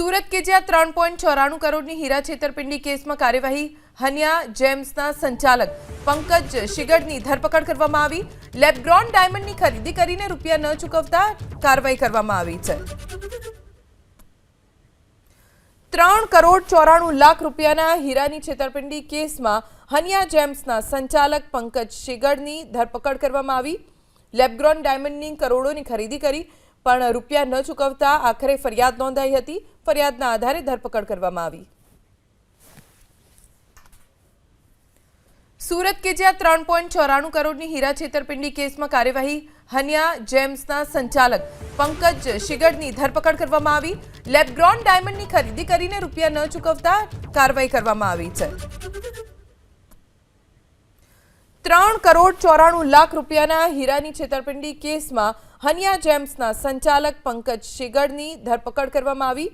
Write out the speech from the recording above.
સુરત કે જ્યાં 3.94 કરોડની હીરા છેતરપિંડી કેસમાં કાર્યવાહી હન્યા જેમ્સના સંચાલક પંકજ શિગડની ધરપકડ કરવામાં આવી। લેબગ્રોન ડાયમંડની ખરીદી કરીને રૂપિયા ન ચૂકવતા કાર્યવાહી કરવામાં આવી છે। 3 કરોડ 94 લાખ રૂપિયાના હીરાની છેતરપિંડી કેસમાં હન્યા જેમ્સના સંચાલક પંકજ શિગડની ધરપકડ કરવામાં આવી। લેબગ્રોન ડાયમંડની કરોડોની ખરીદી કરી પણ રૂપિયા ન ચૂકવતા આખરે ફરિયાદ નોંધાઈ હતી। ફરિયાદના આધારે ધરપકડ કરવામાં આવી। સુરત કે જ્યાં 3.94 કરોડની હીરા છેતરપિંડી કેસમાં કાર્યવાહી હન્યા જેમ્સના સંચાલક પંકજ શિગડની ધરપકડ કરવામાં આવી। લેબગ્રોન ડાયમંડની ખરીદી કરીને રૂપિયા ન ચૂકવતા કાર્યવાહી કરવામાં આવી છે। 3 કરોડ 94 લાખ રૂપિયાના હીરાની છેતરપિંડી કેસમાં હન્યા જેમ્સના સંચાલક પંકજ શિગડની ધરપકડ કરવામાં આવી।